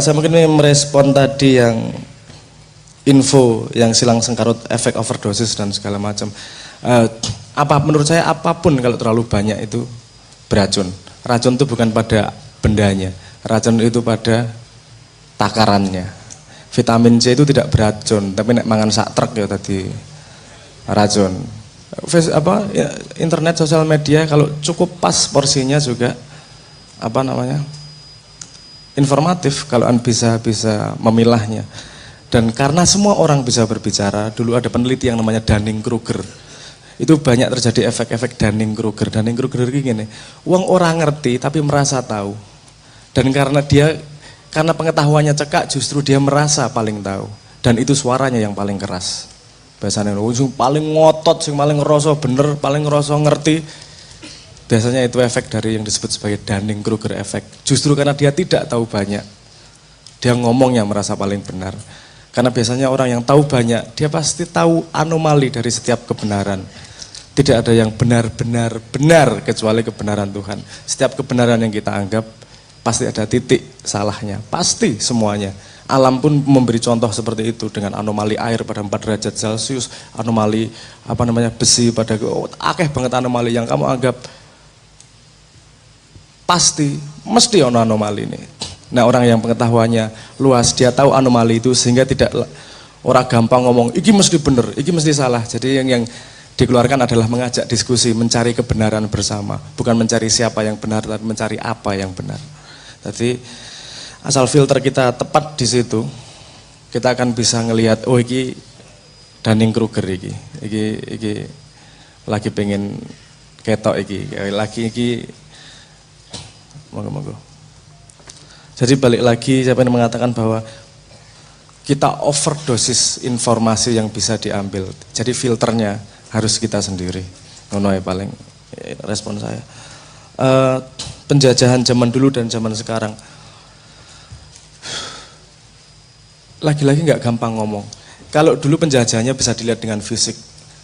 saya mungkin merespon tadi yang info yang silang sengkarut efek overdosis dan segala macam. Menurut saya apapun kalau terlalu banyak itu beracun. Racun itu bukan pada bendanya, racun itu pada takarannya. Vitamin C itu tidak beracun, tapi nek mangan sak truk ya tadi racun. Internet, sosial media kalau cukup pas porsinya juga informatif kalau bisa memilahnya. Dan karena semua orang bisa berbicara, dulu ada peneliti yang namanya Dunning-Kruger. Itu banyak terjadi efek-efek Dunning-Kruger. Dunning-Kruger gini, uang orang ngerti tapi merasa tahu. Dan karena pengetahuannya cekak, justru dia merasa paling tahu. Dan itu suaranya yang paling keras. Biasanya yang paling ngotot, yang paling ngerasa bener, paling ngerasa ngerti. Biasanya itu efek dari yang disebut sebagai Dunning-Kruger efek. Justru karena dia tidak tahu banyak, dia ngomongnya merasa paling benar. Karena biasanya orang yang tahu banyak, dia pasti tahu anomali dari setiap kebenaran. Tidak ada yang benar-benar benar kecuali kebenaran Tuhan. Setiap kebenaran yang kita anggap pasti ada titik salahnya, pasti semuanya. Alam pun memberi contoh seperti itu dengan anomali air pada 4 derajat Celcius, anomali besi pada akeh banget anomali yang kamu anggap pasti mesti ono anomali ini. Nah, orang yang pengetahuannya luas, dia tahu anomali itu sehingga tidak orang gampang ngomong iki mesti bener, iki mesti salah. Jadi yang dikeluarkan adalah mengajak diskusi, mencari kebenaran bersama, bukan mencari siapa yang benar, tapi mencari apa yang benar. Jadi asal filter kita tepat di situ, kita akan bisa ngelihat, oh iki Dunning-Kruger iki lagi pengen ketok iki monggo. Jadi balik lagi, saya ingin mengatakan bahwa kita overdosis informasi yang bisa diambil. Jadi filternya harus kita sendiri. Ngono paling respon saya. Penjajahan zaman dulu dan zaman sekarang. Lagi-lagi nggak gampang ngomong. Kalau dulu penjajahannya bisa dilihat dengan fisik.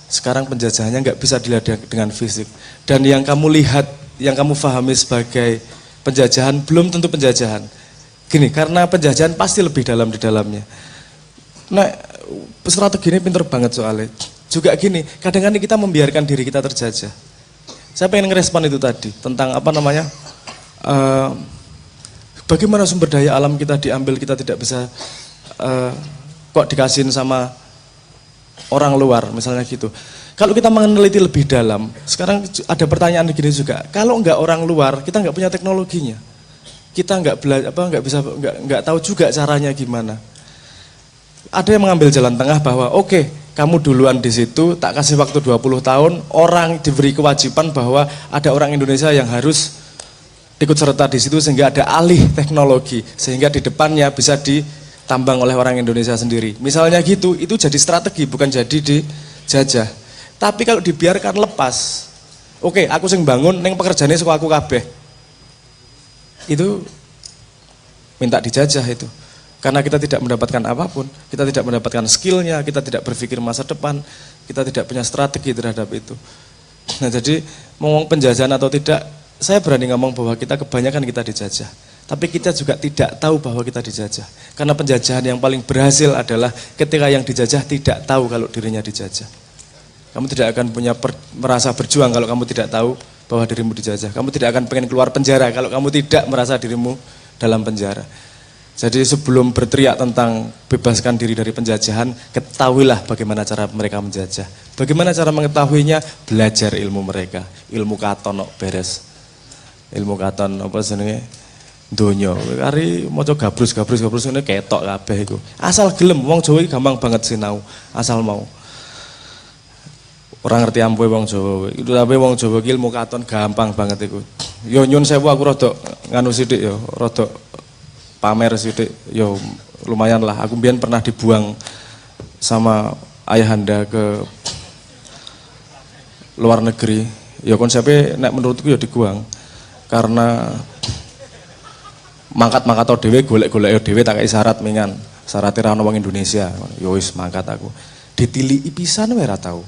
Sekarang penjajahannya nggak bisa dilihat dengan fisik. Dan yang kamu lihat, yang kamu pahami sebagai penjajahan belum tentu penjajahan. Gini, karena penjajahan pasti lebih dalam di dalamnya. Nah, strategi ini pinter banget soalnya. Juga gini, kadang-kadang kita membiarkan diri kita terjajah. Saya pengen ngerespon itu tadi, tentang bagaimana sumber daya alam kita diambil, kita tidak bisa kok dikasihin sama orang luar, misalnya gitu. Kalau kita meneliti lebih dalam, sekarang ada pertanyaan gini juga, kalau enggak orang luar, kita enggak punya teknologinya. Kita nggak tahu juga caranya gimana. Ada yang mengambil jalan tengah bahwa oke, kamu duluan di situ, tak kasih waktu 20 tahun, orang diberi kewajiban bahwa ada orang Indonesia yang harus ikut serta di situ sehingga ada alih teknologi, sehingga di depannya bisa ditambang oleh orang Indonesia sendiri. Misalnya gitu, itu jadi strategi, bukan jadi dijajah. Tapi kalau dibiarkan lepas, oke, aku sing bangun, neng pekerjaannya suka aku kabeh. Itu minta dijajah itu. Karena kita tidak mendapatkan apapun, kita tidak mendapatkan skillnya, kita tidak berpikir masa depan, kita tidak punya strategi terhadap itu. Nah, jadi ngomong penjajahan atau tidak, saya berani ngomong bahwa kebanyakan kita dijajah. Tapi kita juga tidak tahu bahwa kita dijajah. Karena penjajahan yang paling berhasil adalah ketika yang dijajah tidak tahu kalau dirinya dijajah. Kamu tidak akan merasa berjuang kalau kamu tidak tahu bahwa dirimu dijajah. Kamu tidak akan pengen keluar penjara kalau kamu tidak merasa dirimu dalam penjara. Jadi sebelum berteriak tentang bebaskan diri dari penjajahan, ketahuilah bagaimana cara mereka menjajah. Bagaimana cara mengetahuinya? Belajar ilmu mereka. Ilmu katon beres. Ilmu katon apa jenenge? Donya. Kari maca gabrus ngene ketok kabeh iku. Asal gelem, wong Jawa iki gampang banget sinau, asal mau. Orang ngerti ampuh wong Jawa. Itu tapi wong Jawa ki ilmu katon gampang banget iku. Yo nyun sewu aku rada nganu sithik yo, rada pamer sithik yo lumayan lah. Aku mbiyen pernah dibuang sama ayahanda ke luar negeri. Ya konsepnya nek menurutku ya dibuang. Karena mangkat-mangkat dhewe golek-golek dhewe tak kei syarat mingan. Syaratnya ra ono wong Indonesia. Yo wis mangkat aku. Ditiliki pisan wae ra tau.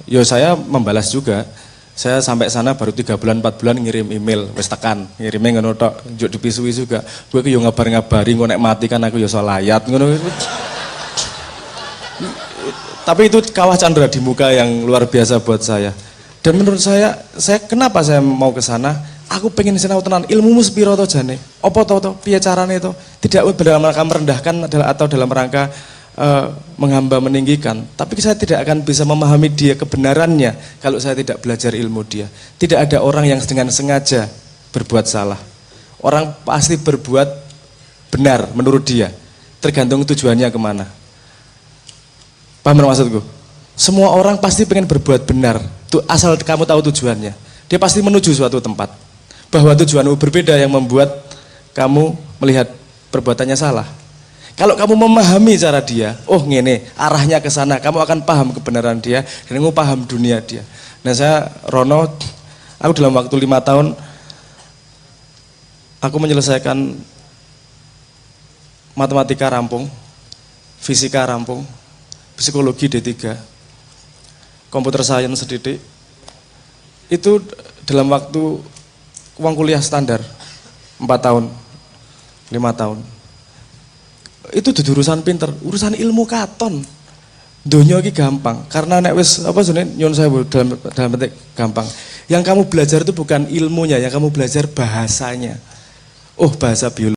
Ya saya membalas juga. Saya sampai sana baru 3 bulan 4 bulan ngirim email, wis tekan, ngirimnya ngono tok, njuk dipisui juga. Gue ki yo ngabar-ngabari ngono nek mati kan aku yo salayat ngono. Tapi itu kawah candra di muka yang luar biasa buat saya. Dan menurut saya kenapa saya mau ke sana? Aku pengen sinau tenan ilmumu sepiro to jane? Apa to piye carane to? Tidak dalam rangka merendahkan atau dalam rangka menghamba meninggikan, tapi saya tidak akan bisa memahami dia kebenarannya kalau saya tidak belajar ilmu dia. Tidak ada orang yang dengan sengaja berbuat salah. Orang pasti berbuat benar menurut dia, tergantung tujuannya kemana. Paham maksudku? Semua orang pasti pengen berbuat benar, asal kamu tahu tujuannya. Dia pasti menuju suatu tempat. Bahwa tujuanmu berbeda yang membuat kamu melihat perbuatannya salah. Kalau kamu memahami cara dia, oh ngene, arahnya ke sana, kamu akan paham kebenaran dia, dan kamu paham dunia dia. Nah saya, Rono, aku dalam waktu 5 tahun, aku menyelesaikan matematika rampung, fisika rampung, psikologi D3, komputer science sedikit, itu dalam waktu uang kuliah standar, 4 tahun, 5 tahun. Itu dudu urusan pinter, urusan ilmu katon. Donya iki gampang, karena nek wis apa jenenge nyun sewu dalam petik gampang. Yang kamu belajar itu bukan ilmunya, yang kamu belajar bahasanya. Oh, bahasa biologi.